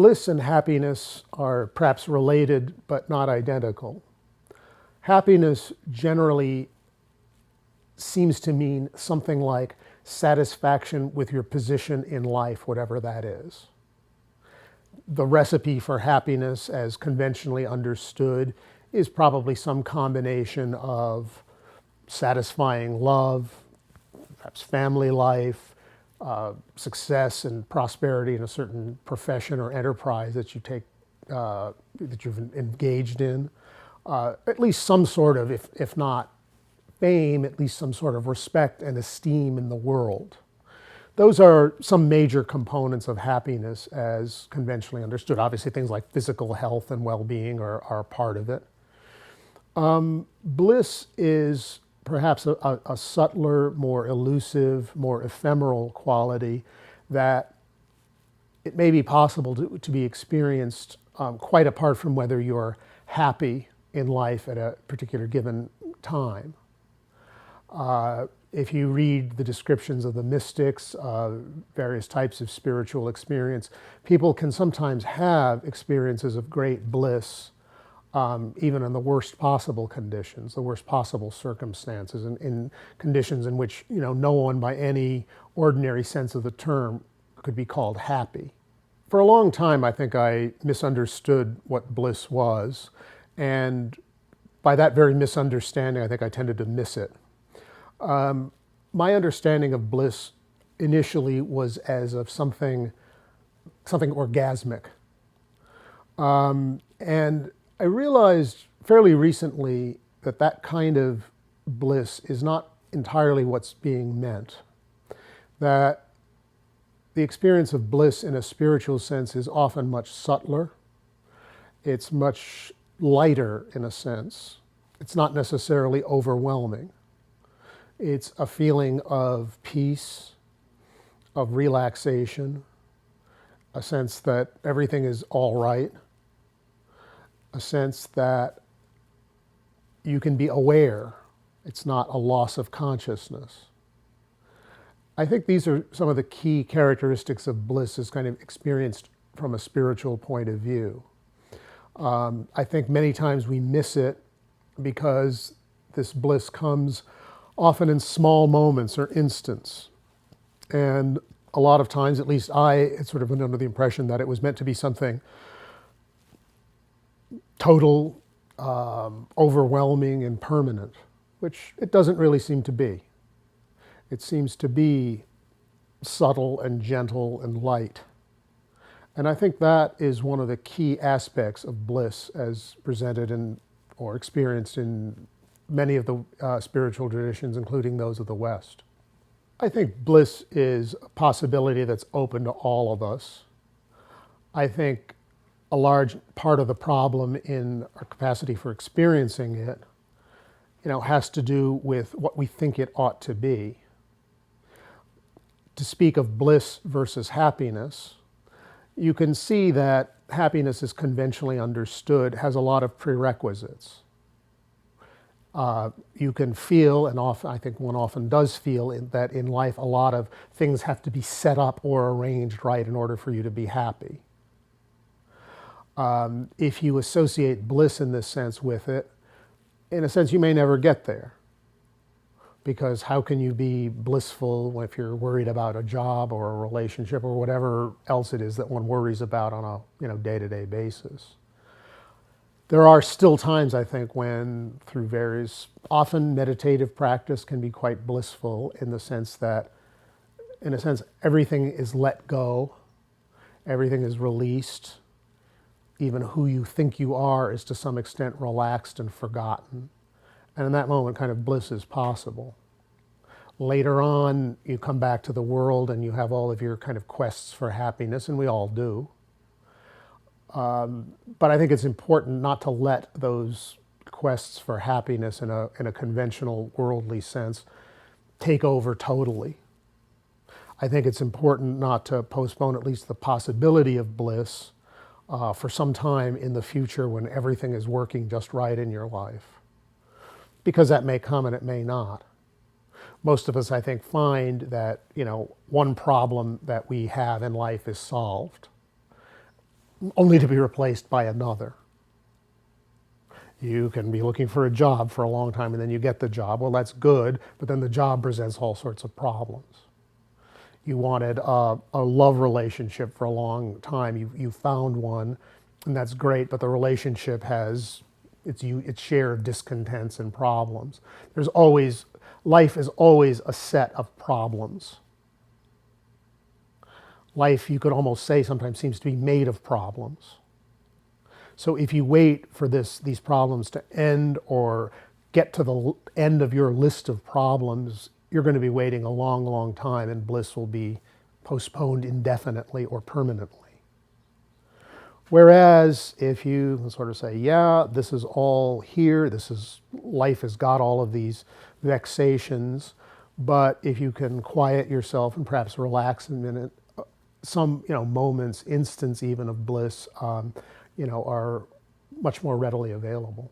Bliss and happiness are perhaps related but not identical. Happiness generally seems to mean something like satisfaction with your position in life, whatever that is. The recipe for happiness, as conventionally understood, is probably some combination of satisfying love, perhaps family life, success and prosperity in a certain profession or enterprise that that you've engaged in. At least some sort of, if not fame, at least some sort of respect and esteem in the world. Those are some major components of happiness as conventionally understood. Obviously, things like physical health and well-being are part of it. Bliss is perhaps a subtler, more elusive, more ephemeral quality that it may be possible to be experienced quite apart from whether you're happy in life at a particular given time. If you read the descriptions of the mystics, various types of spiritual experience, people can sometimes have experiences of great bliss, even in the worst possible conditions, the worst possible circumstances, in conditions in which no one by any ordinary sense of the term could be called happy. For a long time, I think I misunderstood what bliss was, and by that very misunderstanding, I think I tended to miss it. My understanding of bliss initially was as of something orgasmic. And I realized fairly recently that that kind of bliss is not entirely what's being meant. That the experience of bliss in a spiritual sense is often much subtler. It's much lighter in a sense. It's not necessarily overwhelming. It's a feeling of peace, of relaxation, a sense that everything is all right, a sense that you can be aware. It's not a loss of consciousness. I think these are some of the key characteristics of bliss as kind of experienced from a spiritual point of view. I think many times we miss it because this bliss comes often in small moments or instants. And a lot of times, at least I had sort of been under the impression that it was meant to be something total, overwhelming, and permanent, which it doesn't really seem to be. It seems to be subtle and gentle and light. And I think that is one of the key aspects of bliss as presented in or experienced in many of the spiritual traditions, including those of the West. I think bliss is a possibility that's open to all of us. I think a large part of the problem in our capacity for experiencing it, has to do with what we think it ought to be. To speak of bliss versus happiness, you can see that happiness is conventionally understood has a lot of prerequisites. You can feel, and often, I think one often does feel, that in life a lot of things have to be set up or arranged right in order for you to be happy. If you associate bliss in this sense with it, in a sense you may never get there. Because how can you be blissful if you're worried about a job or a relationship or whatever else it is that one worries about on a day-to-day basis? There are still times, I think, when through various, often meditative practice can be quite blissful in the sense that, in a sense, everything is let go, everything is released, even who you think you are is to some extent relaxed and forgotten. And in that moment, kind of bliss is possible. Later on, you come back to the world and you have all of your kind of quests for happiness, and we all do. But I think it's important not to let those quests for happiness in a conventional worldly sense take over totally. I think it's important not to postpone at least the possibility of bliss for some time in the future when everything is working just right in your life. Because that may come and it may not. Most of us, I think, find that, one problem that we have in life is solved. only to be replaced by another. You can be looking for a job for a long time and then you get the job. Well, that's good, but then the job presents all sorts of problems. You wanted a love relationship for a long time. You found one, and that's great, but the relationship has its share of discontents and problems. Life is always a set of problems. Life, you could almost say, sometimes seems to be made of problems. So if you wait for these problems to end or get to the end of your list of problems, you're going to be waiting a long, long time, and bliss will be postponed indefinitely or permanently. Whereas if you sort of say, yeah, this is all here, life has got all of these vexations, but if you can quiet yourself and perhaps relax a minute, some moments, instants even of bliss, are much more readily available.